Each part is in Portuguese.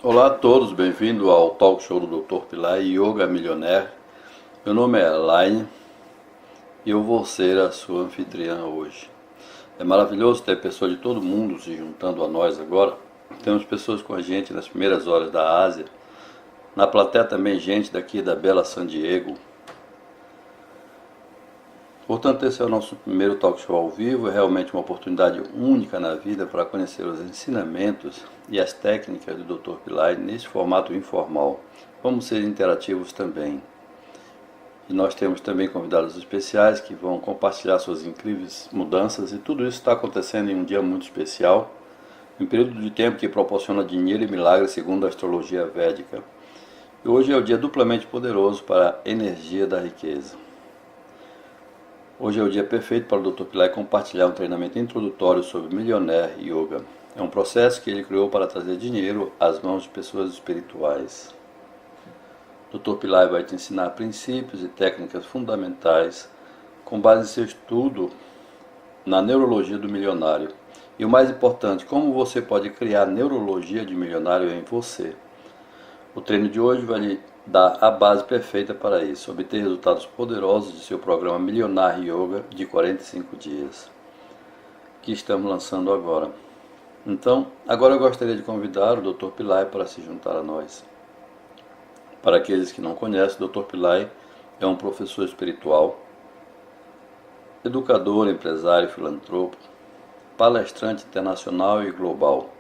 Olá a todos, bem-vindo ao talk show do Dr. Pillai Yoga Milionaire. Meu nome é Elaine e eu vou ser a sua anfitriã hoje. É maravilhoso ter pessoas de todo mundo se juntando a nós agora. Temos pessoas com a gente nas primeiras horas da Ásia. Na plateia também gente daqui da bela San Diego. Portanto, esse é o nosso primeiro talk show ao vivo. É realmente uma oportunidade única na vida para conhecer os ensinamentos e as técnicas do Dr. Pillai nesse formato informal. Vamos ser interativos também. E nós temos também convidados especiais que vão compartilhar suas incríveis mudanças, e tudo isso está acontecendo em um dia muito especial, em um período de tempo que proporciona dinheiro e milagres segundo a astrologia védica. E hoje é o dia duplamente poderoso para a energia da riqueza. Hoje é o dia perfeito para o Dr. Pillai compartilhar um treinamento introdutório sobre Millionaire Yoga. É um processo que ele criou para trazer dinheiro às mãos de pessoas espirituais. Dr. Pillai vai te ensinar princípios e técnicas fundamentais com base em seu estudo na neurologia do milionário. E o mais importante, como você pode criar a neurologia de milionário em você. O treino de hoje vai lhe dar a base perfeita para isso, obter resultados poderosos de seu programa Millionaire Yoga de 45 dias, que estamos lançando agora. Então, agora eu gostaria de convidar o Dr. Pillai para se juntar a nós. Para aqueles que não conhecem, o Dr. Pillai é um professor espiritual, educador, empresário, filantropo, palestrante internacional e global,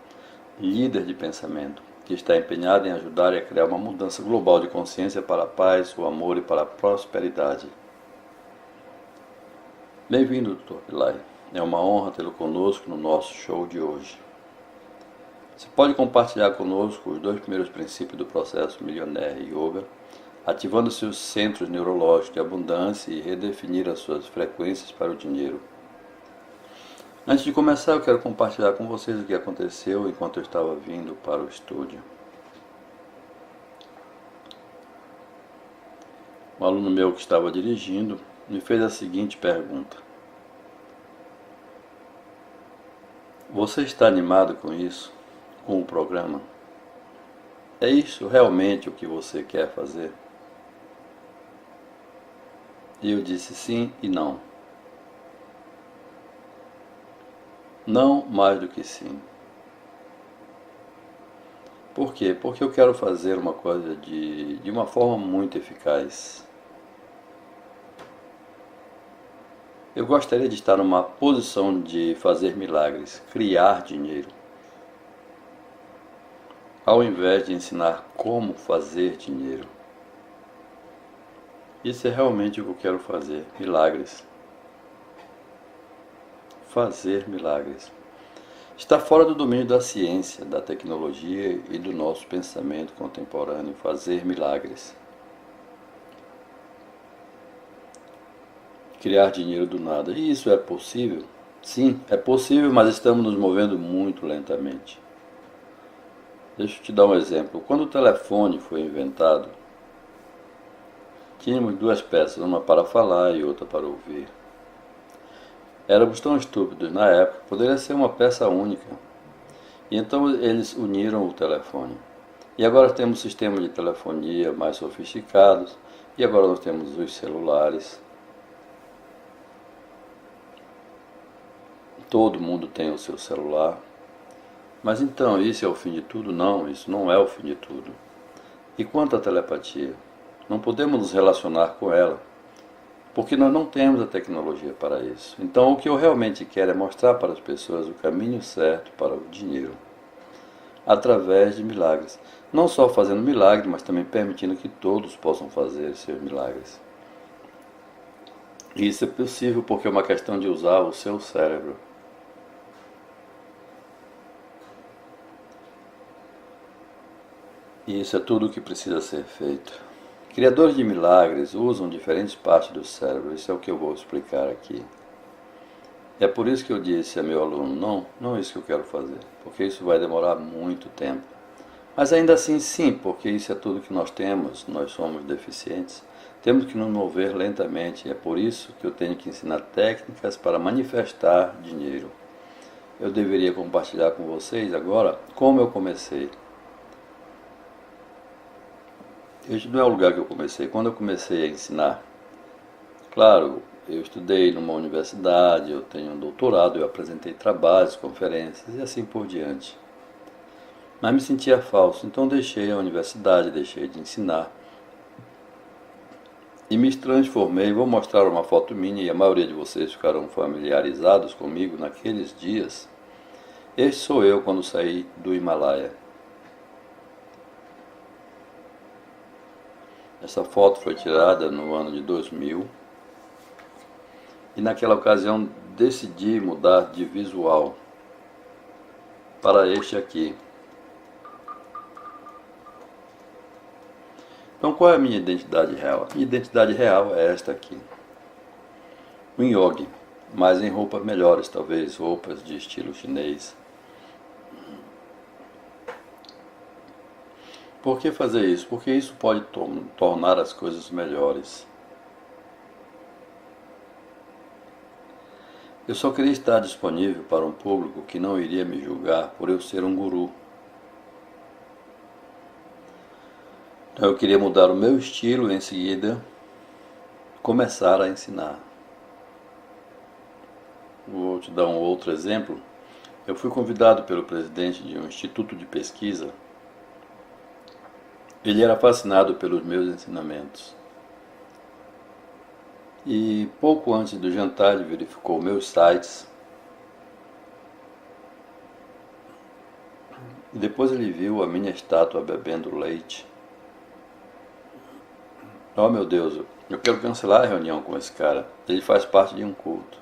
líder de pensamento, que está empenhado em ajudar a criar uma mudança global de consciência para a paz, o amor e para a prosperidade. Bem-vindo, Dr. Pillai. É uma honra tê-lo conosco no nosso show de hoje. Você pode compartilhar conosco os 2 primeiros princípios do processo Millionaire Yoga, ativando seus centros neurológicos de abundância e redefinir as suas frequências para o dinheiro. Antes de começar, eu quero compartilhar com vocês o que aconteceu enquanto eu estava vindo para o estúdio. Um aluno meu que estava dirigindo me fez a seguinte pergunta: você está animado com isso? Com o programa? É isso realmente o que você quer fazer? E eu disse sim e não. Não mais do que sim. Por quê? Porque eu quero fazer uma coisa de uma forma muito eficaz. Eu gostaria de estar numa posição de fazer milagres, criar dinheiro, ao invés de ensinar como fazer dinheiro. Isso é realmente o que eu quero fazer, milagres. Fazer milagres. Está fora do domínio da ciência, da tecnologia e do nosso pensamento contemporâneo, fazer milagres. Criar dinheiro do nada. E isso é possível? Sim, é possível, mas estamos nos movendo muito lentamente. Deixa eu te dar um exemplo. Quando o telefone foi inventado, tínhamos 2 peças, uma para falar e outra para ouvir. Éramos tão estúpidos na época, poderia ser uma peça única. E então eles uniram o telefone. E agora temos sistemas de telefonia mais sofisticados, e agora nós temos os celulares. Todo mundo tem o seu celular. Mas então, isso é o fim de tudo? Não, isso não é o fim de tudo. E quanto à telepatia? Não podemos nos relacionar com ela, porque nós não temos a tecnologia para isso. Então, o que eu realmente quero é mostrar para as pessoas o caminho certo para o dinheiro, através de milagres. Não só fazendo milagres, mas também permitindo que todos possam fazer seus milagres. E isso é possível porque é uma questão de usar o seu cérebro. E isso é tudo o que precisa ser feito. Criadores de milagres usam diferentes partes do cérebro, isso é o que eu vou explicar aqui. É por isso que eu disse a meu aluno, não é isso que eu quero fazer, porque isso vai demorar muito tempo. Mas ainda assim sim, porque isso é tudo que nós temos, nós somos deficientes, temos que nos mover lentamente, é por isso que eu tenho que ensinar técnicas para manifestar dinheiro. Eu deveria compartilhar com vocês agora como eu comecei. Este não é o lugar que eu comecei. Quando eu comecei a ensinar, claro, eu estudei numa universidade, eu tenho um doutorado, eu apresentei trabalhos, conferências e assim por diante. Mas me sentia falso, então deixei a universidade, deixei de ensinar e me transformei. Vou mostrar uma foto minha e a maioria de vocês ficarão familiarizados comigo naqueles dias. Este sou eu quando saí do Himalaia. Essa foto foi tirada no ano de 2000 e naquela ocasião decidi mudar de visual para este aqui. Então qual é a minha identidade real? A minha identidade real é esta aqui. Um yogi, mas em roupas melhores, talvez roupas de estilo chinês. Por que fazer isso? Porque isso pode tornar as coisas melhores. Eu só queria estar disponível para um público que não iria me julgar por eu ser um guru. Então eu queria mudar o meu estilo e em seguida começar a ensinar. Vou te dar um outro exemplo. Eu fui convidado pelo presidente de um instituto de pesquisa. Ele era fascinado pelos meus ensinamentos. E pouco antes do jantar ele verificou meus sites. E depois ele viu a minha estátua bebendo leite. Oh meu Deus, eu quero cancelar a reunião com esse cara. Ele faz parte de um culto.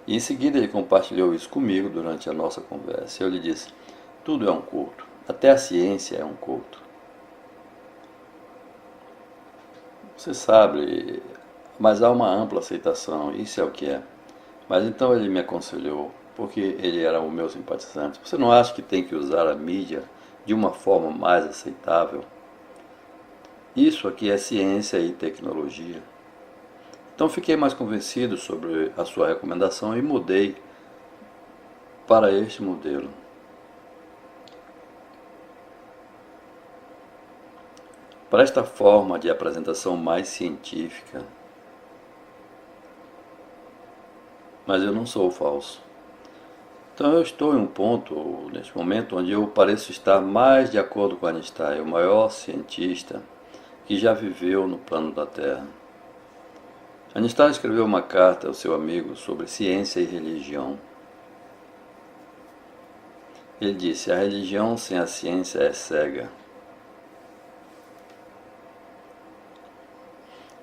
E em seguida ele compartilhou isso comigo durante a nossa conversa. Eu lhe disse, tudo é um culto. Até a ciência é um culto. Você sabe, mas há uma ampla aceitação, isso é o que é. Mas então ele me aconselhou, porque ele era o meu simpatizante. Você não acha que tem que usar a mídia de uma forma mais aceitável? Isso aqui é ciência e tecnologia. Então fiquei mais convencido sobre a sua recomendação e mudei para este modelo. Para esta forma de apresentação mais científica. Mas eu não sou falso. Então eu estou em um ponto, neste momento, onde eu pareço estar mais de acordo com Einstein, o maior cientista que já viveu no plano da Terra. Einstein escreveu uma carta ao seu amigo sobre ciência e religião. Ele disse, a religião sem a ciência é cega.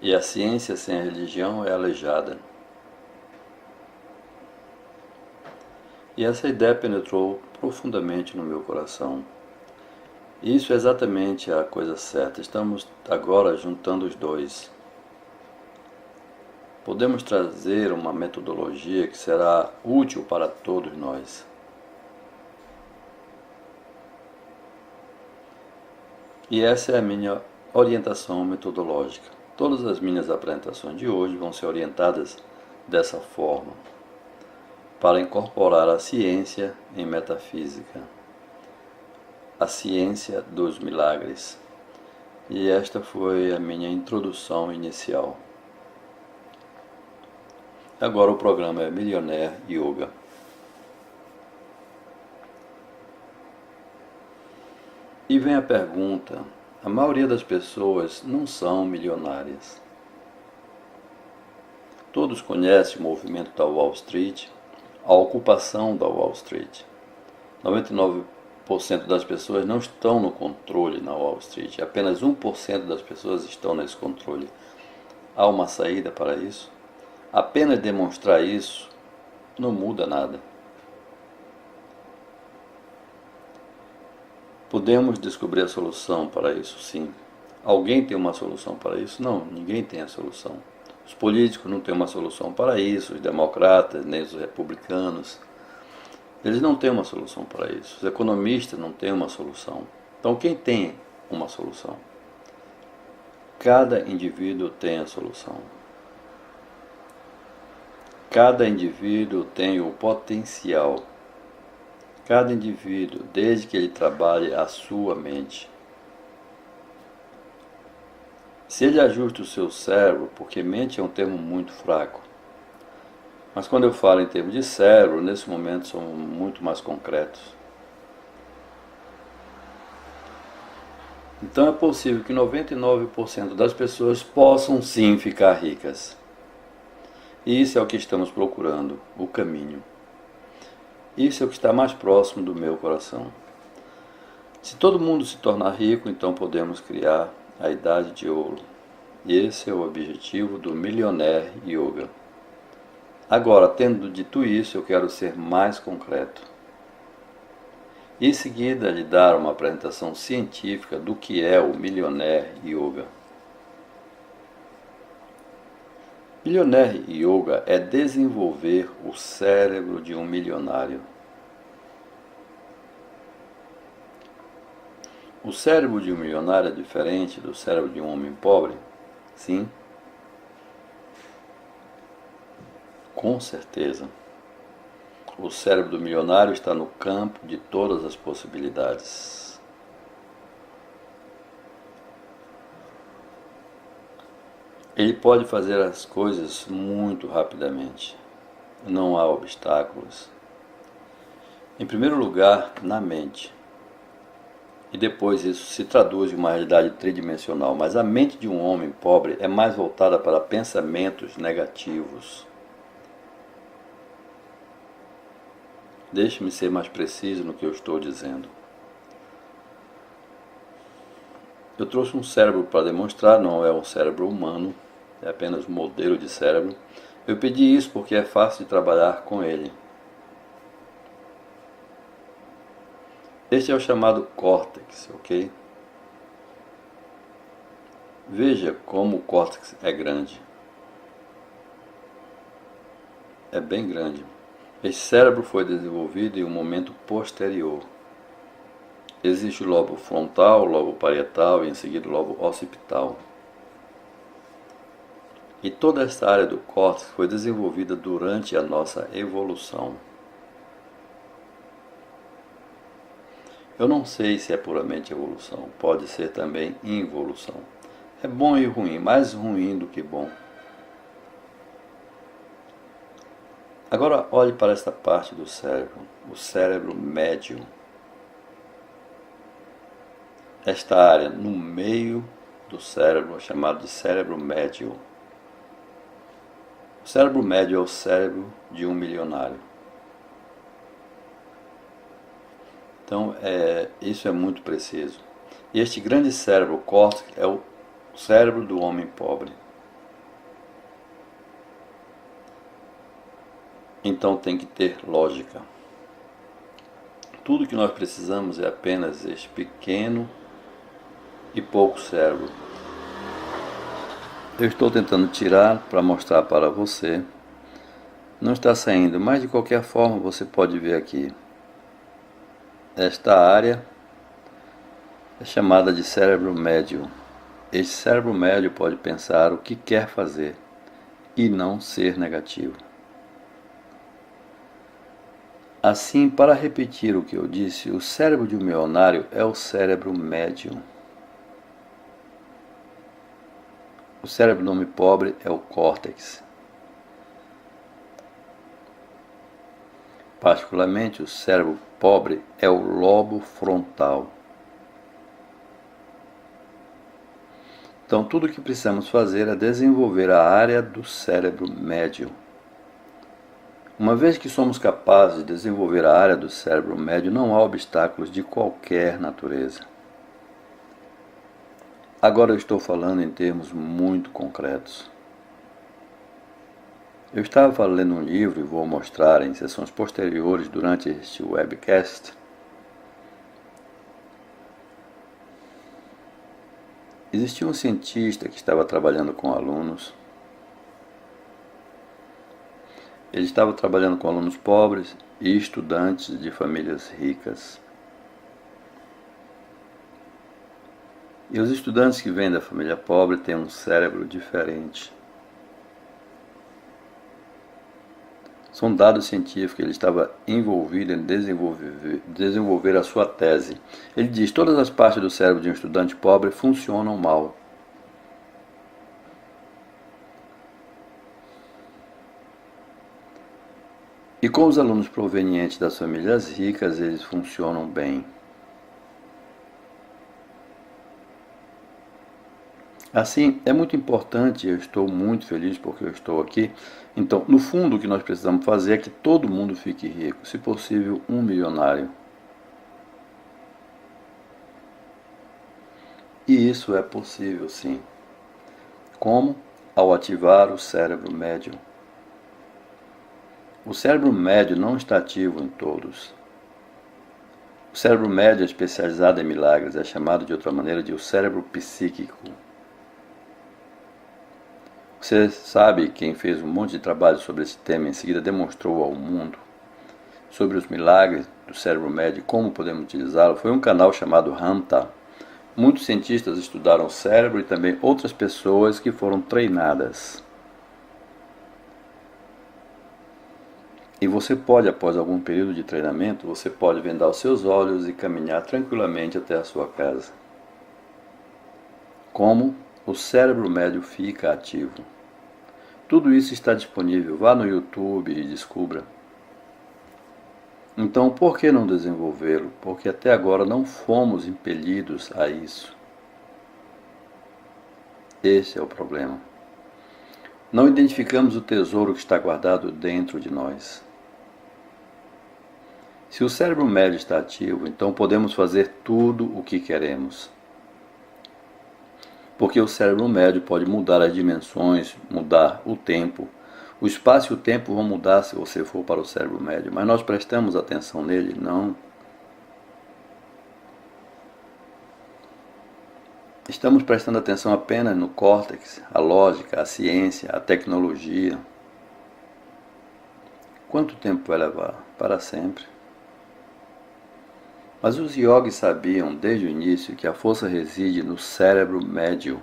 E a ciência sem a religião é aleijada. E essa ideia penetrou profundamente no meu coração. E isso é exatamente a coisa certa. Estamos agora juntando os dois. Podemos trazer uma metodologia que será útil para todos nós. E essa é a minha orientação metodológica. Todas as minhas apresentações de hoje vão ser orientadas dessa forma, para incorporar a ciência em metafísica, a ciência dos milagres. E esta foi a minha introdução inicial. Agora o programa é Millionaire Yoga. E vem a pergunta, a maioria das pessoas não são milionárias. Todos conhecem o movimento da Wall Street, a ocupação da Wall Street. 99% das pessoas não estão no controle na Wall Street, apenas 1% das pessoas estão nesse controle. Há uma saída para isso? Apenas demonstrar isso não muda nada. Podemos descobrir a solução para isso, sim. Alguém tem uma solução para isso? Não, ninguém tem a solução. Os políticos não têm uma solução para isso, os democratas, nem os republicanos. Eles não têm uma solução para isso. Os economistas não têm uma solução. Então, quem tem uma solução? Cada indivíduo tem a solução. Cada indivíduo tem o potencial. Cada indivíduo, desde que ele trabalhe a sua mente. Se ele ajusta o seu cérebro, porque mente é um termo muito fraco, mas quando eu falo em termos de cérebro, nesse momento são muito mais concretos. Então é possível que 99% das pessoas possam sim ficar ricas. E isso é o que estamos procurando, o caminho. Isso é o que está mais próximo do meu coração. Se todo mundo se tornar rico, então podemos criar a Idade de Ouro. E esse é o objetivo do Millionaire Yoga. Agora, tendo dito isso, eu quero ser mais concreto. Em seguida, lhe dar uma apresentação científica do que é o Millionaire Yoga. Millionaire Yoga é desenvolver o cérebro de um milionário. O cérebro de um milionário é diferente do cérebro de um homem pobre? Sim. Com certeza. O cérebro do milionário está no campo de todas as possibilidades. Ele pode fazer as coisas muito rapidamente. Não há obstáculos. Em primeiro lugar, na mente. E depois isso se traduz em uma realidade tridimensional. Mas a mente de um homem pobre é mais voltada para pensamentos negativos. Deixe-me ser mais preciso no que eu estou dizendo. Eu trouxe um cérebro para demonstrar, não é um cérebro humano, é apenas um modelo de cérebro. Eu pedi isso porque é fácil de trabalhar com ele. Este é o chamado córtex, ok? Veja como o córtex é grande. É bem grande. Este cérebro foi desenvolvido em um momento posterior. Existe o lobo frontal, o lobo parietal e em seguida o lobo occipital. E toda esta área do córtex foi desenvolvida durante a nossa evolução. Eu não sei se é puramente evolução, pode ser também involução. É bom e ruim, mais ruim do que bom. Agora olhe para esta parte do cérebro, o cérebro médio. Esta área no meio do cérebro é chamada de cérebro médio. O cérebro médio é o cérebro de um milionário. Então, isso é muito preciso. E este grande cérebro, o córtex, é o cérebro do homem pobre. Então tem que ter lógica. Tudo que nós precisamos é apenas este pequeno e pouco cérebro. Eu estou tentando tirar para mostrar para você. Não está saindo, mas de qualquer forma você pode ver aqui. Esta área é chamada de cérebro médio. Este cérebro médio pode pensar o que quer fazer e não ser negativo. Assim, para repetir o que eu disse, o cérebro de um milionário é o cérebro médio. O cérebro do homem pobre é o córtex. Particularmente, o cérebro pobre é o lobo frontal. Então, tudo o que precisamos fazer é desenvolver a área do cérebro médio. Uma vez que somos capazes de desenvolver a área do cérebro médio, não há obstáculos de qualquer natureza. Agora eu estou falando em termos muito concretos. Eu estava lendo um livro e vou mostrar em sessões posteriores durante este webcast. Existia um cientista que estava trabalhando com alunos. Ele estava trabalhando com alunos pobres e estudantes de famílias ricas. E os estudantes que vêm da família pobre têm um cérebro diferente. São dados científicos, ele estava envolvido em desenvolver a sua tese. Ele diz que todas as partes do cérebro de um estudante pobre funcionam mal. E com os alunos provenientes das famílias ricas, eles funcionam bem. Assim, é muito importante, eu estou muito feliz porque eu estou aqui. Então, no fundo, o que nós precisamos fazer é que todo mundo fique rico, se possível, um milionário. E isso é possível, sim. Como? Ao ativar o cérebro médio. O cérebro médio não está ativo em todos. O cérebro médio é especializado em milagres, é chamado de outra maneira de o cérebro psíquico. Você sabe quem fez um monte de trabalho sobre esse tema e em seguida demonstrou ao mundo sobre os milagres do cérebro médio e como podemos utilizá-lo? Foi um canal chamado Hanta. Muitos cientistas estudaram o cérebro e também outras pessoas que foram treinadas. E você pode, após algum período de treinamento, você pode vendar os seus olhos e caminhar tranquilamente até a sua casa. Como o cérebro médio fica ativo. Tudo isso está disponível. Vá no YouTube e descubra. Então, por que não desenvolvê-lo? Porque até agora não fomos impelidos a isso. Esse é o problema. Não identificamos o tesouro que está guardado dentro de nós. Se o cérebro médio está ativo, então podemos fazer tudo o que queremos. Porque o cérebro médio pode mudar as dimensões, mudar o tempo. O espaço e o tempo vão mudar se você for para o cérebro médio, mas nós prestamos atenção nele? Não. Estamos prestando atenção apenas no córtex, a lógica, a ciência, a tecnologia. Quanto tempo vai levar? Para sempre. Mas os yogis sabiam desde o início que a força reside no cérebro médio.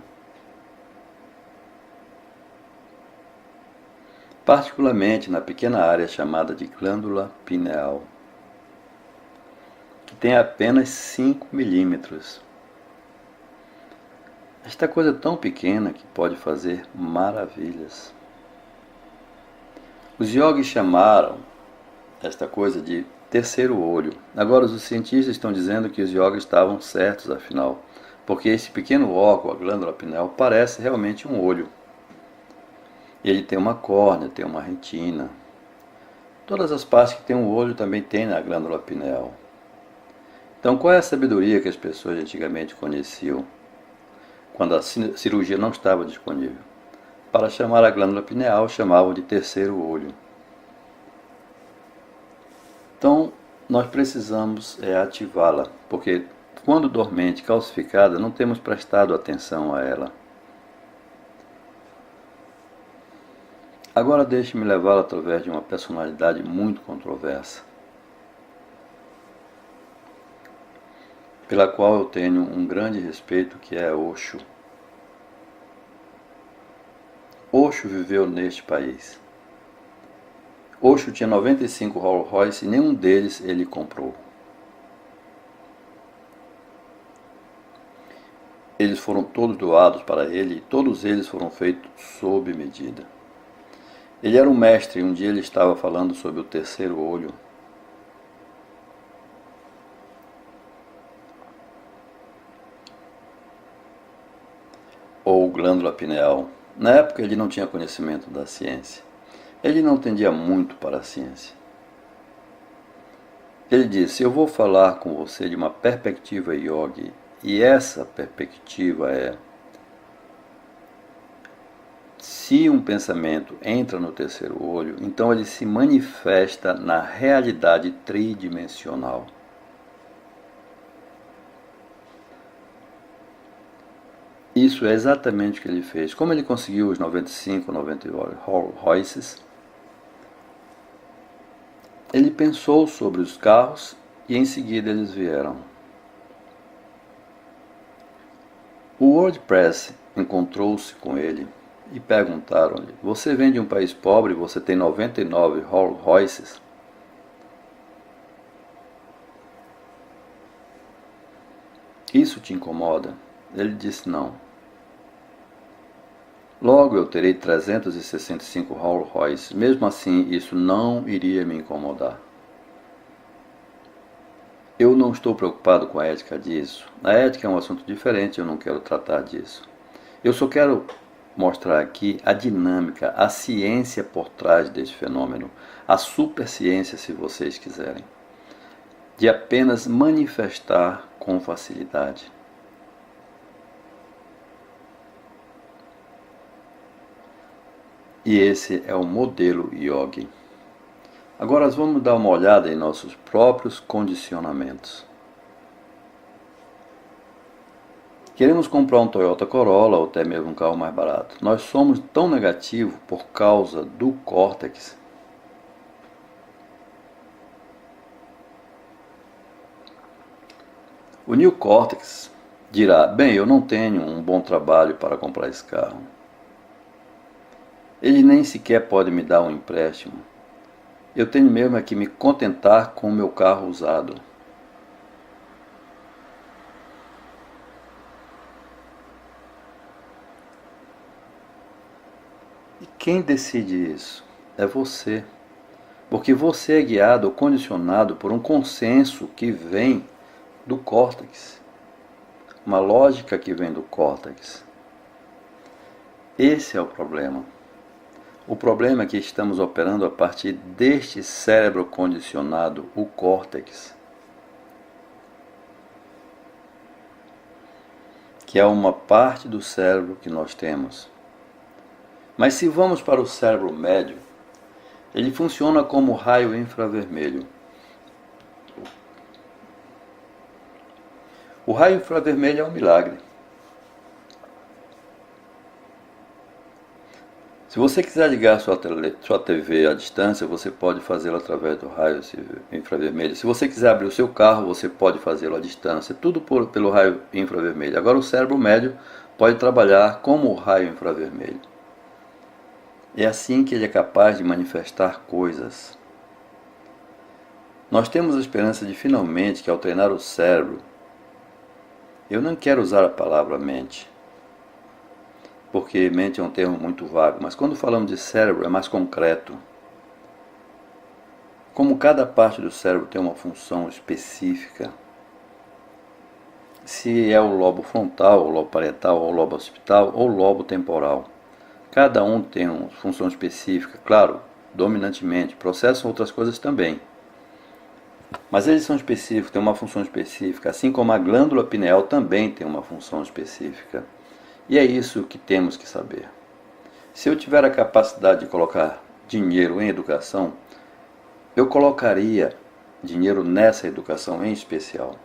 Particularmente na pequena área chamada de glândula pineal, que tem apenas 5 milímetros. Esta coisa é tão pequena que pode fazer maravilhas. Os yogis chamaram esta coisa de terceiro olho. Agora os cientistas estão dizendo que os yogis estavam certos, afinal, porque esse pequeno órgão, a glândula pineal, parece realmente um olho. Ele tem uma córnea, tem uma retina. Todas as partes que tem um olho também tem na glândula pineal. Então, qual é a sabedoria que as pessoas antigamente conheciam, quando a cirurgia não estava disponível? Para chamar a glândula pineal, chamavam de terceiro olho. Então, nós precisamos ativá-la, porque quando dormente, calcificada, não temos prestado atenção a ela. Agora deixe-me levá-la através de uma personalidade muito controversa, pela qual eu tenho um grande respeito, que é Osho. Osho viveu neste país. Osho tinha 95 Rolls Royce e nenhum deles ele comprou. Eles foram todos doados para ele e todos eles foram feitos sob medida. Ele era um mestre e um dia ele estava falando sobre o terceiro olho. Ou glândula pineal. Na época ele não tinha conhecimento da ciência. Ele não entendia muito para a ciência. Ele disse: eu vou falar com você de uma perspectiva yogi, e essa perspectiva é: se um pensamento entra no terceiro olho, então ele se manifesta na realidade tridimensional. Isso é exatamente o que ele fez. Como ele conseguiu os 95, 98 Rolls Royces? Ele pensou sobre os carros e em seguida eles vieram. O WordPress encontrou-se com ele e perguntaram-lhe: você vem de um país pobre e você tem 99 Rolls Royces? Isso te incomoda? Ele disse: não. Logo eu terei 365 Rolls Royce. Mesmo assim, isso não iria me incomodar. Eu não estou preocupado com a ética disso. A ética é um assunto diferente, eu não quero tratar disso. Eu só quero mostrar aqui a dinâmica, a ciência por trás desse fenômeno, a superciência, se vocês quiserem, de apenas manifestar com facilidade. E esse é o modelo yogi. Agora vamos dar uma olhada em nossos próprios condicionamentos. Queremos comprar um Toyota Corolla ou até mesmo um carro mais barato. Nós somos tão negativos por causa do córtex. O neocórtex dirá: bem, eu não tenho um bom trabalho para comprar esse carro. Ele nem sequer pode me dar um empréstimo. Eu tenho mesmo é que me contentar com o meu carro usado. E quem decide isso? É você. Porque você é guiado ou condicionado por um consenso que vem do córtex. Uma lógica que vem do córtex. Esse é o problema. O problema é que estamos operando a partir deste cérebro condicionado, o córtex, que é uma parte do cérebro que nós temos. Mas se vamos para o cérebro médio, ele funciona como raio infravermelho. O raio infravermelho é um milagre. Se você quiser ligar sua TV à distância, você pode fazê-lo através do raio infravermelho. Se você quiser abrir o seu carro, você pode fazê-lo à distância. Tudo pelo raio infravermelho. Agora o cérebro médio pode trabalhar como o raio infravermelho. É assim que ele é capaz de manifestar coisas. Nós temos a esperança de finalmente que ao treinar o cérebro, eu não quero usar a palavra mente, porque mente é um termo muito vago, mas quando falamos de cérebro é mais concreto. Como cada parte do cérebro tem uma função específica, se é o lobo frontal, o lobo parietal, ou o lobo occipital, ou o lobo temporal. Cada um tem uma função específica, claro, dominantemente, processam outras coisas também. Mas eles são específicos, têm uma função específica, assim como a glândula pineal também tem uma função específica. E é isso que temos que saber. Se eu tiver a capacidade de colocar dinheiro em educação, eu colocaria dinheiro nessa educação em especial.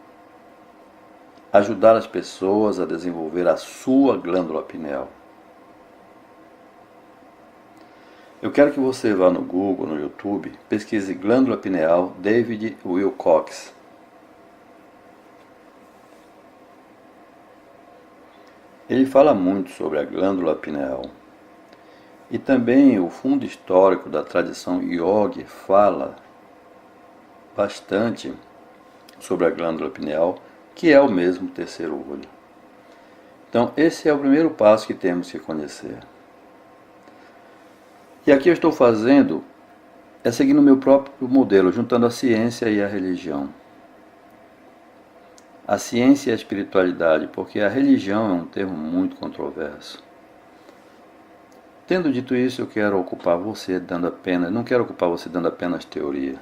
Ajudar as pessoas a desenvolver a sua glândula pineal. Eu quero que você vá no Google, no YouTube, pesquise glândula pineal David Wilcox. Ele fala muito sobre a glândula pineal. E também o fundo histórico da tradição yogi fala bastante sobre a glândula pineal, que é o mesmo terceiro olho. Então, esse é o primeiro passo que temos que conhecer. E aqui eu estou fazendo, seguindo o meu próprio modelo, juntando a ciência e a religião. A ciência e a espiritualidade, porque a religião é um termo muito controverso. Tendo dito isso, eu quero ocupar você dando apenas, não quero ocupar você dando apenas teoria.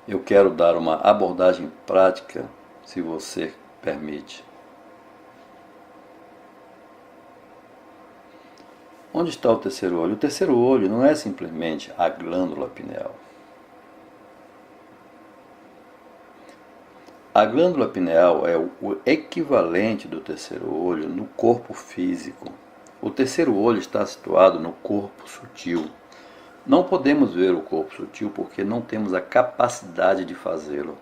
Eu quero dar uma abordagem prática, se você permite. Onde está o terceiro olho? O terceiro olho não é simplesmente a glândula pineal. A glândula pineal é o equivalente do terceiro olho no corpo físico. O terceiro olho está situado no corpo sutil. Não podemos ver o corpo sutil porque não temos a capacidade de fazê-lo.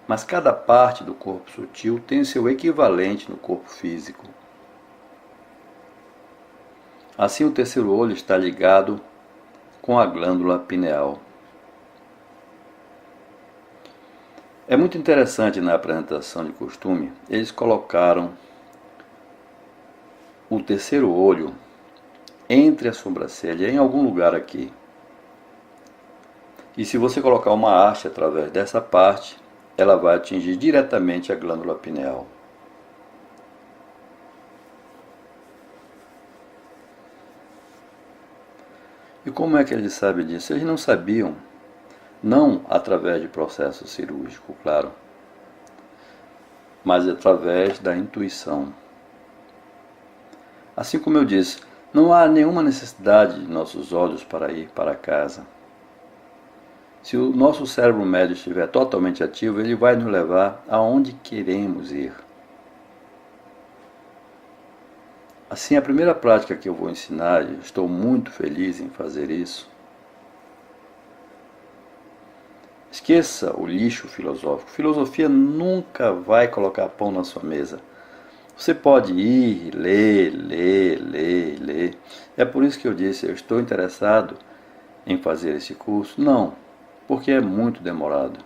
Mas cada parte do corpo sutil tem o seu equivalente no corpo físico. Assim, o terceiro olho está ligado com a glândula pineal. É muito interessante na apresentação de costume, eles colocaram o terceiro olho entre a sobrancelha, em algum lugar aqui. E se você colocar uma haste através dessa parte, ela vai atingir diretamente a glândula pineal. E como é que eles sabem disso? Eles não sabiam, não através de processo cirúrgico, claro, mas através da intuição. Assim como eu disse, não há nenhuma necessidade de nossos olhos para ir para casa. Se o nosso cérebro médio estiver totalmente ativo, ele vai nos levar aonde queremos ir. Assim, a primeira prática que eu vou ensinar, e estou muito feliz em fazer isso, esqueça o lixo filosófico. Filosofia nunca vai colocar pão na sua mesa. Você pode ir, ler. É por isso que eu disse, eu estou interessado em fazer esse curso. Não, porque é muito demorado.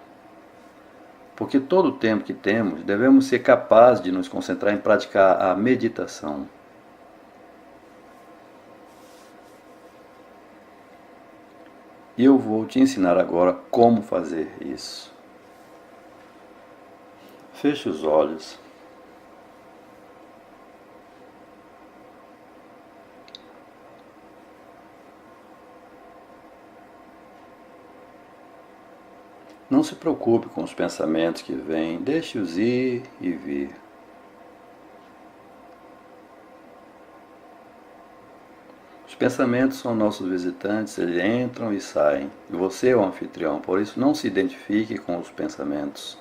Porque todo o tempo que temos, devemos ser capazes de nos concentrar em praticar a meditação. E eu vou te ensinar agora como fazer isso. Feche os olhos. Não se preocupe com os pensamentos que vêm, deixe-os ir e vir. Os pensamentos são nossos visitantes, eles entram e saem. E você é o anfitrião, por isso não se identifique com os pensamentos.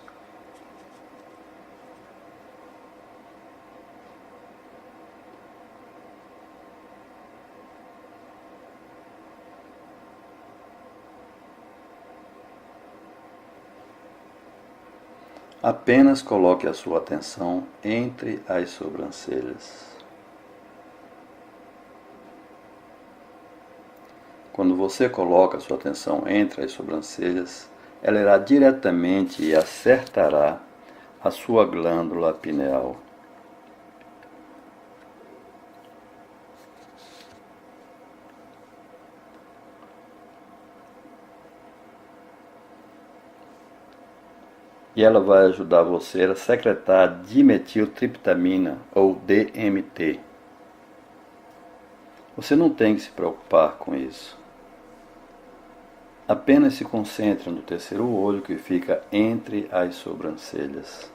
Apenas coloque a sua atenção entre as sobrancelhas. Quando você coloca a sua atenção entre as sobrancelhas, ela irá diretamente e acertará a sua glândula pineal. E ela vai ajudar você a secretar dimetiltriptamina, ou DMT. Você não tem que se preocupar com isso. Apenas se concentre no terceiro olho que fica entre as sobrancelhas.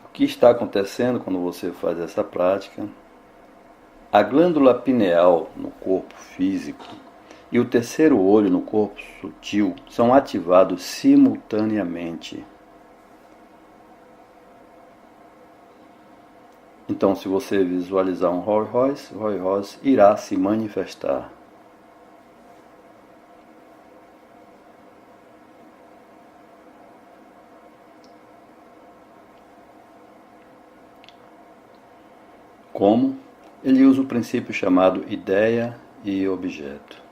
O que está acontecendo quando você faz essa prática? A glândula pineal no corpo físico e o terceiro olho no corpo sutil são ativados simultaneamente. Então, se você visualizar um Rolls Royce irá se manifestar. Como? Ele usa o princípio chamado ideia e objeto.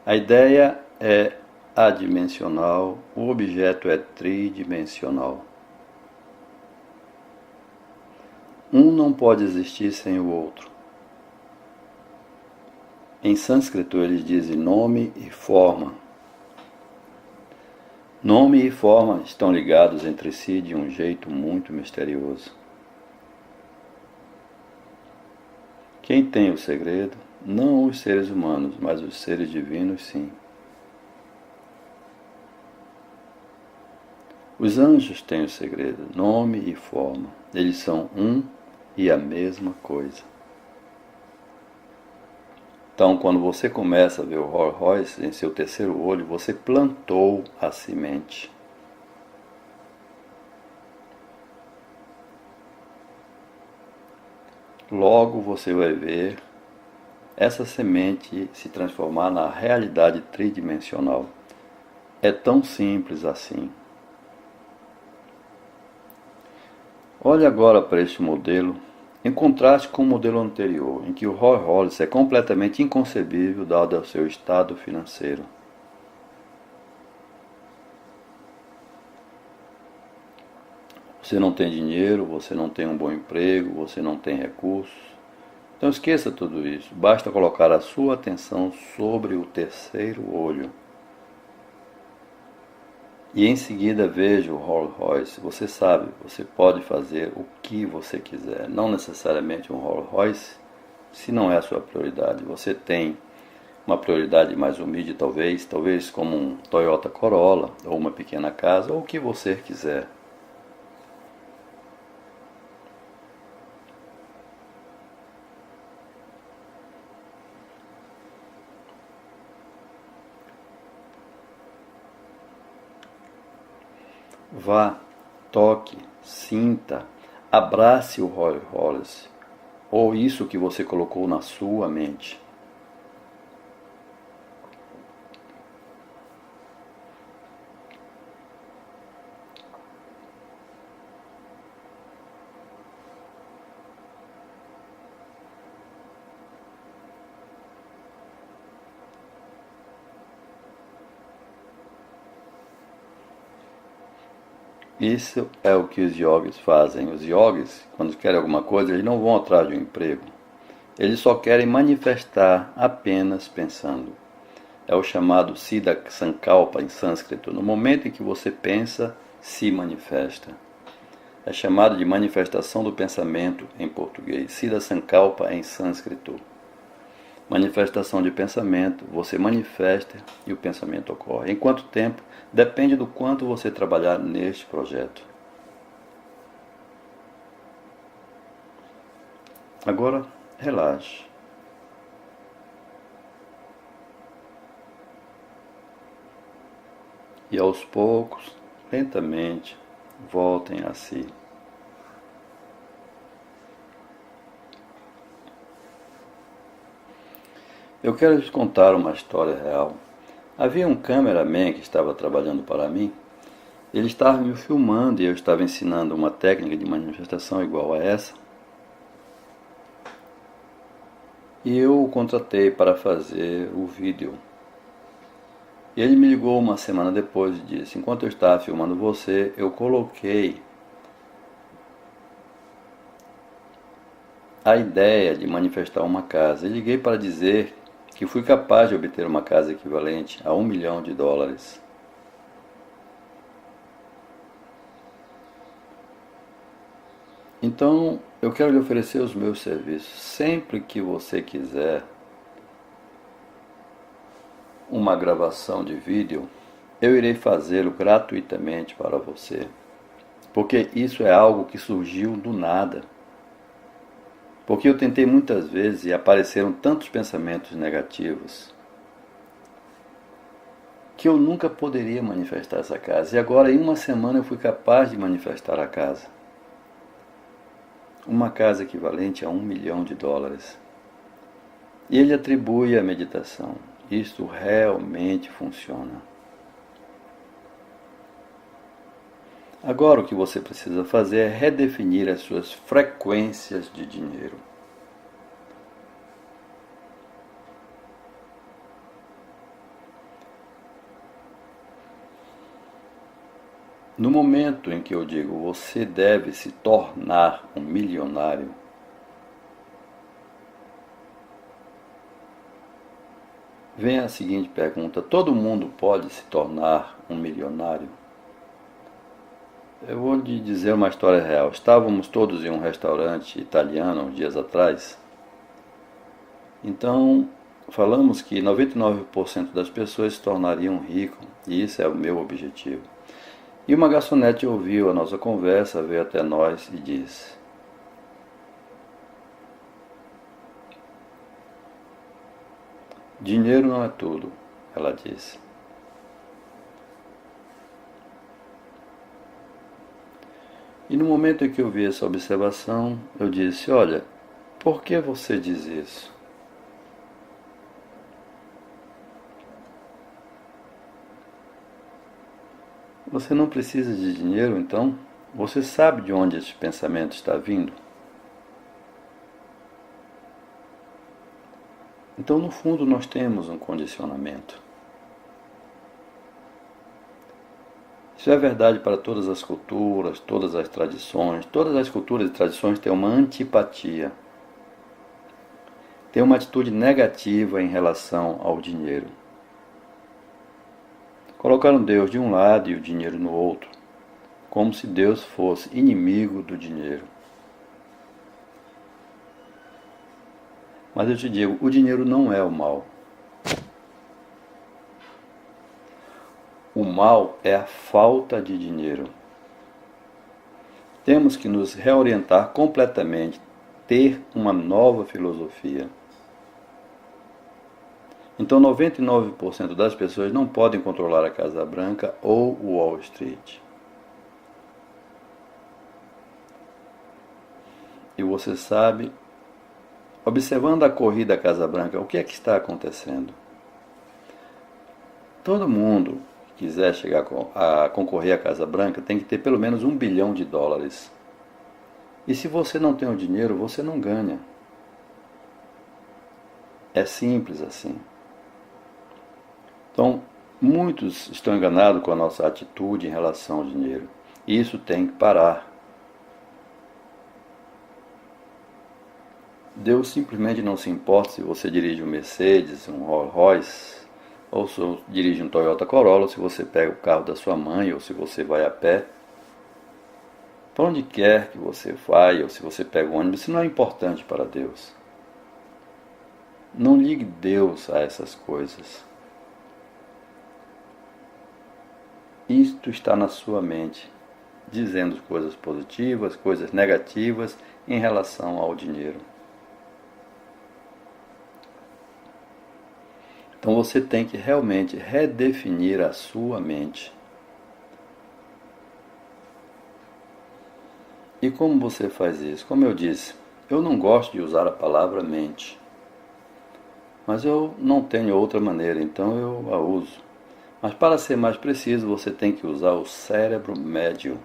A ideia é adimensional, o objeto é tridimensional. Um não pode existir sem o outro. Em sânscrito eles dizem nome e forma. Nome e forma estão ligados entre si de um jeito muito misterioso. Quem tem o segredo, não os seres humanos, mas os seres divinos, sim. Os anjos têm o segredo, nome e forma. Eles são um e a mesma coisa. Então, quando você começa a ver o Rolls Royce em seu terceiro olho, você plantou a semente. Logo você vai ver essa semente se transformar na realidade tridimensional. É tão simples assim. Olhe agora para este modelo, em contraste com o modelo anterior, em que o Rolls Royce é completamente inconcebível dado ao seu estado financeiro. Você não tem dinheiro, você não tem um bom emprego, você não tem recursos. Então esqueça tudo isso. Basta colocar a sua atenção sobre o terceiro olho. E em seguida veja o Rolls Royce. Você sabe, você pode fazer o que você quiser. Não necessariamente um Rolls Royce, se não é a sua prioridade. Você tem uma prioridade mais humilde talvez como um Toyota Corolla, ou uma pequena casa, ou o que você quiser. Vá, toque, sinta, abrace o Rolls Royce, ou isso que você colocou na sua mente. Isso é o que os yogis fazem. Os yogis, quando querem alguma coisa, eles não vão atrás de um emprego. Eles só querem manifestar apenas pensando. É o chamado Siddha Sankalpa em sânscrito. No momento em que você pensa, se manifesta. É chamado de manifestação do pensamento em português. Siddha Sankalpa em sânscrito. Manifestação de pensamento, você manifesta e o pensamento ocorre. Em quanto tempo? Depende do quanto você trabalhar neste projeto. Agora, relaxe. E aos poucos, lentamente, voltem a si. Eu quero lhes contar uma história real. Havia um cameraman que estava trabalhando para mim. Ele estava me filmando e eu estava ensinando uma técnica de manifestação igual a essa. E eu o contratei para fazer o vídeo. E ele me ligou uma semana depois e disse: enquanto eu estava filmando você, eu coloquei a ideia de manifestar uma casa. E liguei para dizer que fui capaz de obter uma casa equivalente a $1 milhão. Então, eu quero lhe oferecer os meus serviços. Sempre que você quiser uma gravação de vídeo, eu irei fazê-lo gratuitamente para você. Porque isso é algo que surgiu do nada. Porque eu tentei muitas vezes e apareceram tantos pensamentos negativos que eu nunca poderia manifestar essa casa. E agora, em uma semana, eu fui capaz de manifestar a casa. Uma casa equivalente a $1 milhão. E ele atribui a meditação. Isto realmente funciona. Agora o que você precisa fazer é redefinir as suas frequências de dinheiro. No momento em que eu digo você deve se tornar um milionário, vem a seguinte pergunta: todo mundo pode se tornar um milionário? Eu vou lhe dizer uma história real. Estávamos todos em um restaurante italiano uns dias atrás. Então, falamos que 99% das pessoas se tornariam ricos, e isso é o meu objetivo. E uma garçonete ouviu a nossa conversa, veio até nós e disse: dinheiro não é tudo, ela disse. E no momento em que eu vi essa observação, eu disse: olha, por que você diz isso? Você não precisa de dinheiro, então? Você sabe de onde esse pensamento está vindo? Então, no fundo, nós temos um condicionamento. Isso é verdade para todas as culturas, todas as tradições. Todas as culturas e tradições têm uma antipatia, têm uma atitude negativa em relação ao dinheiro. Colocaram Deus de um lado e o dinheiro no outro, como se Deus fosse inimigo do dinheiro. Mas eu te digo, o dinheiro não é o mal. O mal é a falta de dinheiro. Temos que nos reorientar completamente, ter uma nova filosofia. Então, 99% das pessoas não podem controlar a Casa Branca ou o Wall Street. E você sabe, observando a corrida à Casa Branca, o que é que está acontecendo? Todo mundo que quiser chegar a concorrer à Casa Branca tem que ter pelo menos $1 bilhão. E se você não tem o dinheiro, você não ganha. É simples assim. Então, muitos estão enganados com a nossa atitude em relação ao dinheiro. E isso tem que parar. Deus simplesmente não se importa se você dirige um Mercedes, um Rolls Royce, ou se dirige um Toyota Corolla, ou se você pega o carro da sua mãe, ou se você vai a pé. Para onde quer que você vai, ou se você pega um ônibus, isso não é importante para Deus. Não ligue Deus a essas coisas. Isto está na sua mente, dizendo coisas positivas, coisas negativas em relação ao dinheiro. Então você tem que realmente redefinir a sua mente. E como você faz isso? Como eu disse, eu não gosto de usar a palavra mente. Mas eu não tenho outra maneira, então eu a uso. Mas para ser mais preciso, você tem que usar o cérebro médio.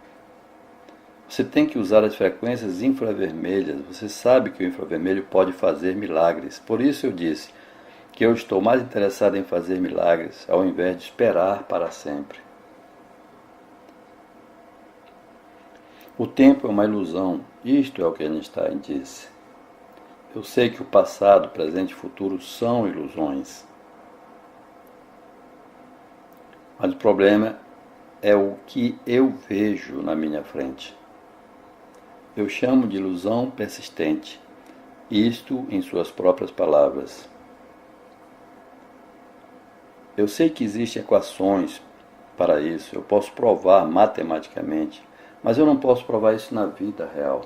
Você tem que usar as frequências infravermelhas. Você sabe que o infravermelho pode fazer milagres. Por isso eu disse que eu estou mais interessado em fazer milagres, ao invés de esperar para sempre. O tempo é uma ilusão. Isto é o que Einstein disse. Eu sei que o passado, presente e futuro são ilusões. Mas o problema é o que eu vejo na minha frente. Eu chamo de ilusão persistente. Isto em suas próprias palavras. Eu sei que existem equações para isso. Eu posso provar matematicamente. Mas eu não posso provar isso na vida real.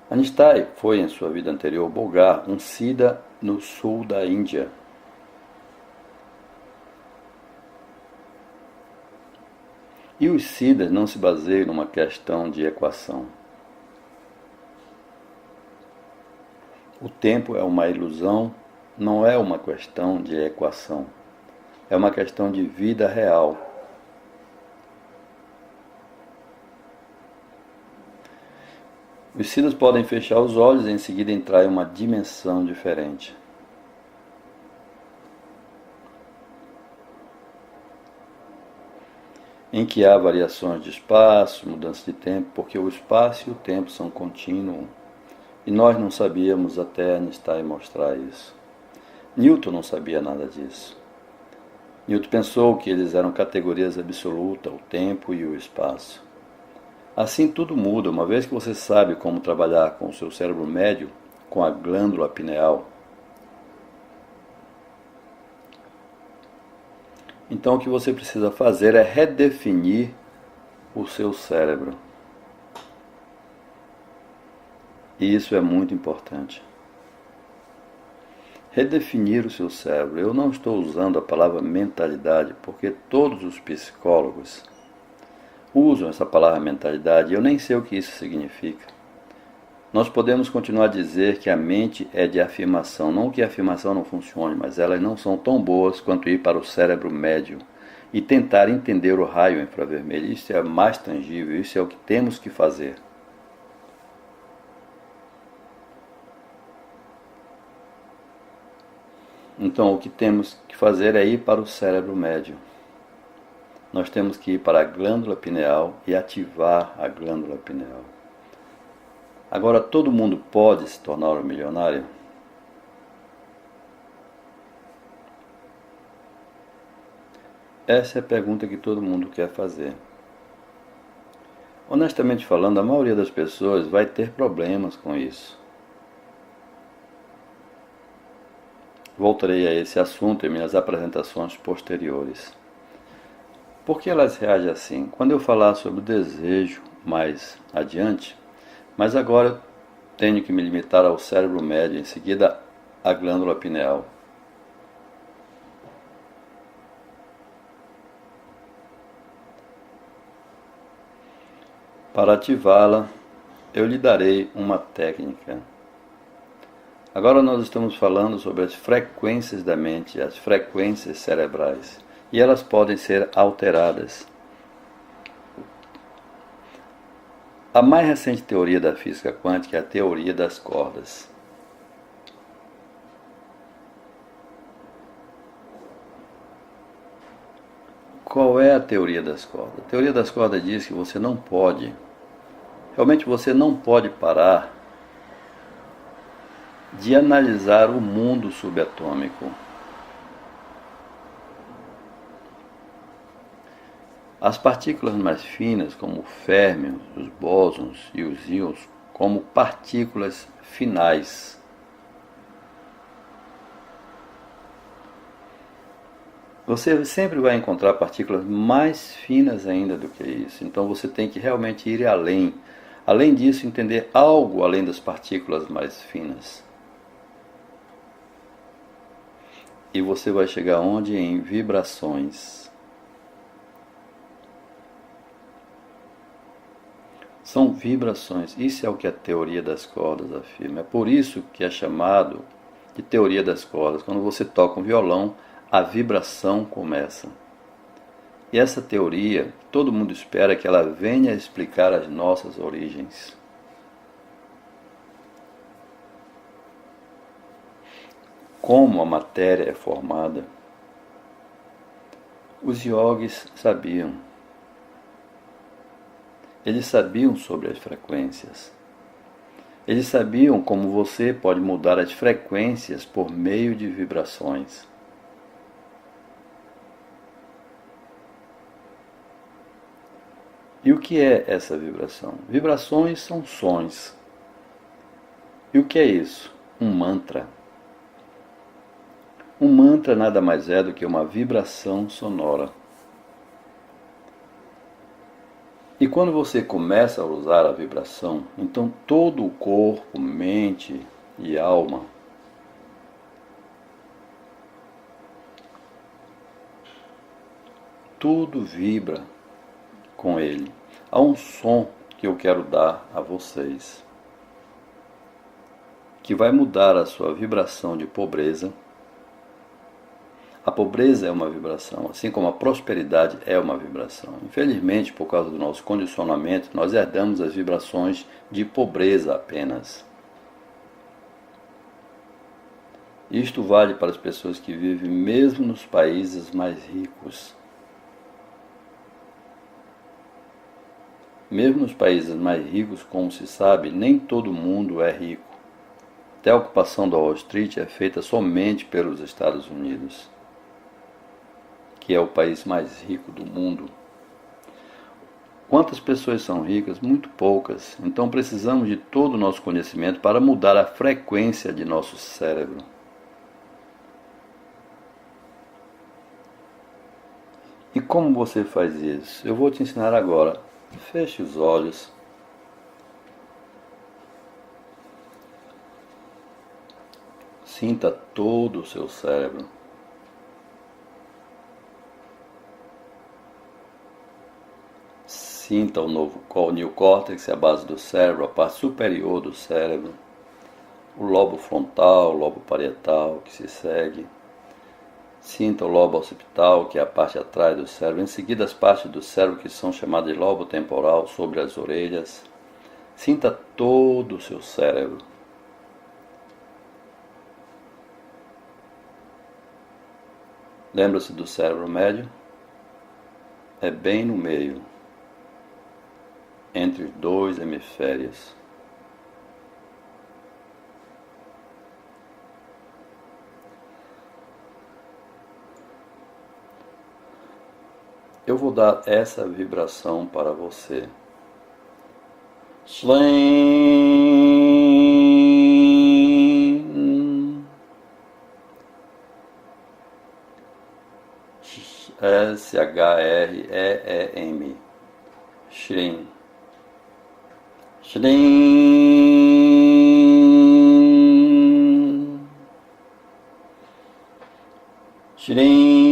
Einstein foi, em sua vida anterior, Bogar, um Siddha no sul da Índia. E os Siddhas não se baseiam numa questão de equação. O tempo é uma ilusão, não é uma questão de equação. É uma questão de vida real. Os Siddhas podem fechar os olhos e em seguida entrar em uma dimensão diferente. Em que há variações de espaço, mudança de tempo, porque o espaço e o tempo são contínuos. E nós não sabíamos até Einstein mostrar isso. Newton não sabia nada disso. Newton pensou que eles eram categorias absolutas, o tempo e o espaço. Assim tudo muda, uma vez que você sabe como trabalhar com o seu cérebro médio, com a glândula pineal. Então o que você precisa fazer é redefinir o seu cérebro. E isso é muito importante. Redefinir o seu cérebro. Eu não estou usando a palavra mentalidade, porque todos os psicólogos usam essa palavra mentalidade e eu nem sei o que isso significa. Nós podemos continuar a dizer que a mente é de afirmação, não que a afirmação não funcione, mas elas não são tão boas quanto ir para o cérebro médio e tentar entender o raio infravermelho. Isso é mais tangível, isso é o que temos que fazer. Então, o que temos que fazer é ir para o cérebro médio. Nós temos que ir para a glândula pineal e ativar a glândula pineal. Agora, todo mundo pode se tornar um milionário? Essa é a pergunta que todo mundo quer fazer. Honestamente falando, a maioria das pessoas vai ter problemas com isso. Voltarei a esse assunto em minhas apresentações posteriores. Por que elas reagem assim? Quando eu falar sobre o desejo mais adiante, mas agora eu tenho que me limitar ao cérebro médio, em seguida à glândula pineal. Para ativá-la, eu lhe darei uma técnica. Agora nós estamos falando sobre as frequências da mente, as frequências cerebrais, e elas podem ser alteradas. A mais recente teoria da física quântica é a teoria das cordas. Qual é a teoria das cordas? A teoria das cordas diz que você não pode, realmente você não pode parar de analisar o mundo subatômico. As partículas mais finas, como o férmio, os bósons e os íons, como partículas finais. Você sempre vai encontrar partículas mais finas ainda do que isso. Então você tem que realmente ir além. Além disso, entender algo além das partículas mais finas. E você vai chegar onde? Em vibrações. São vibrações. Isso é o que a teoria das cordas afirma. É por isso que é chamado de teoria das cordas. Quando você toca um violão, a vibração começa. E essa teoria, todo mundo espera que ela venha explicar as nossas origens. Como a matéria é formada. Os yogis sabiam. Eles sabiam sobre as frequências. Eles sabiam como você pode mudar as frequências por meio de vibrações. E o que é essa vibração? Vibrações são sons. E o que é isso? Um mantra. Um mantra nada mais é do que uma vibração sonora. E quando você começa a usar a vibração, então todo o corpo, mente e alma tudo vibra com ele. Há um som que eu quero dar a vocês, que vai mudar a sua vibração de pobreza. A pobreza é uma vibração, assim como a prosperidade é uma vibração. Infelizmente, por causa do nosso condicionamento, nós herdamos as vibrações de pobreza apenas. Isto vale para as pessoas que vivem mesmo nos países mais ricos. Mesmo nos países mais ricos, como se sabe, nem todo mundo é rico. Até a ocupação da Wall Street é feita somente pelos Estados Unidos, que é o país mais rico do mundo. Quantas pessoas são ricas? Muito poucas. Então precisamos de todo o nosso conhecimento para mudar a frequência de nosso cérebro. E como você faz isso? Eu vou te ensinar agora. Feche os olhos. Sinta todo o seu cérebro. Sinta o novo neocórtex, a base do cérebro, a parte superior do cérebro, o lobo frontal, o lobo parietal que se segue. Sinta o lobo occipital, que é a parte atrás do cérebro. Em seguida, as partes do cérebro que são chamadas de lobo temporal, sobre as orelhas. Sinta todo o seu cérebro. Lembra-se do cérebro médio? É bem no meio, entre os dois hemisférios. Eu vou dar essa vibração para você. Shlim. S-H-R-E-E-M. Shlim. Shlim. Shlim.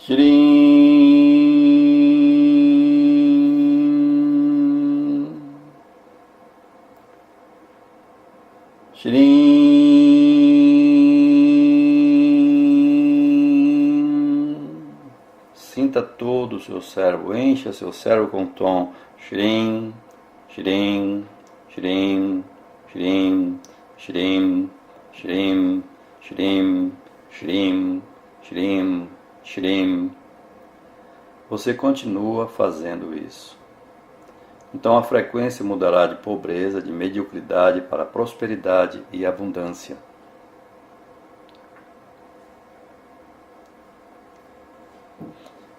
Shrim. Shrim. Sinta todo o seu cérebro, encha seu cérebro com o tom Shrim, Shrim, Shrim, Shrim, Shrim, Shrim, Shrim, Shrim, Shrim, Shrim. Você continua fazendo isso. Então a frequência mudará de pobreza, de mediocridade para prosperidade e abundância.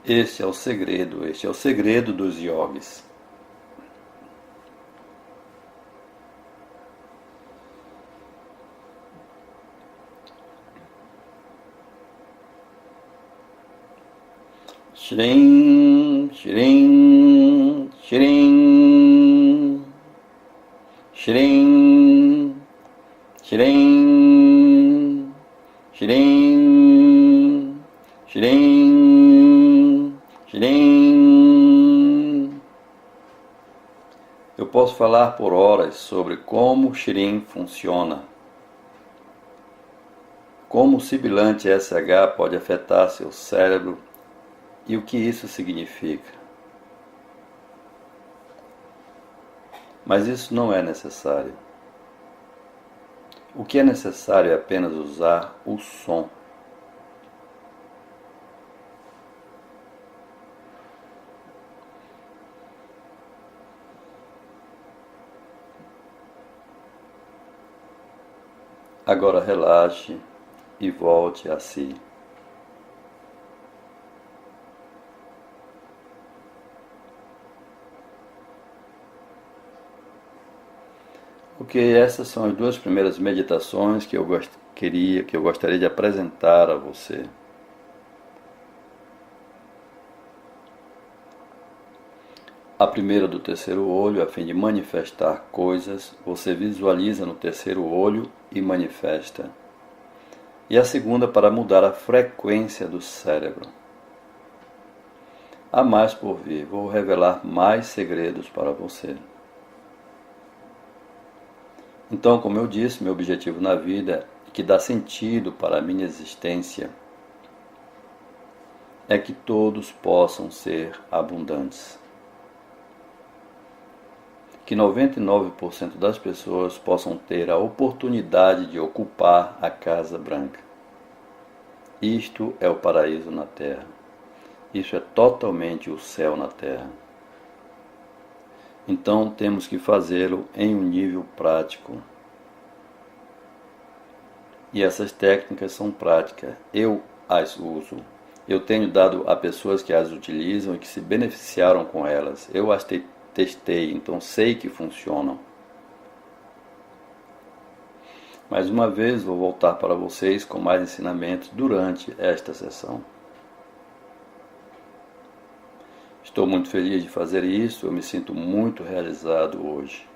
Este é o segredo dos yogis. Shrim, Shrim, Shrim, Shrim, Shrim, Shrim, Shrim, Shrim. Eu posso falar por horas sobre como o Shrim funciona. Como o sibilante SH pode afetar seu cérebro e o que isso significa. Mas isso não é necessário. O que é necessário é apenas usar o som. Agora relaxe e volte a si. Ok, essas são as duas primeiras meditações que eu gostaria de apresentar a você. A primeira do terceiro olho, a fim de manifestar coisas, você visualiza no terceiro olho e manifesta. E a segunda para mudar a frequência do cérebro. Há mais por vir, vou revelar mais segredos para você. Então, como eu disse, meu objetivo na vida, que dá sentido para a minha existência, é que todos possam ser abundantes. Que 99% das pessoas possam ter a oportunidade de ocupar a Casa Branca. Isto é o paraíso na Terra. Isso é totalmente o céu na Terra. Então temos que fazê-lo em um nível prático. E essas técnicas são práticas. Eu as uso. Eu tenho dado a pessoas que as utilizam e que se beneficiaram com elas. Eu as testei, então sei que funcionam. Mais uma vez vou voltar para vocês com mais ensinamentos durante esta sessão. Estou muito feliz de fazer isso, eu me sinto muito realizado hoje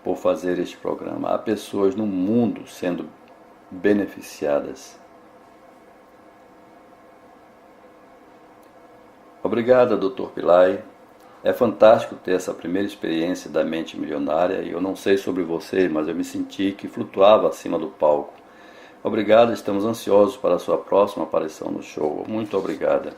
por fazer este programa. Há pessoas no mundo sendo beneficiadas. Obrigado, Dr. Pillai. É fantástico ter essa primeira experiência da mente milionária e eu não sei sobre vocês, mas eu me senti que flutuava acima do palco. Obrigado, estamos ansiosos para a sua próxima aparição no show. Muito obrigada.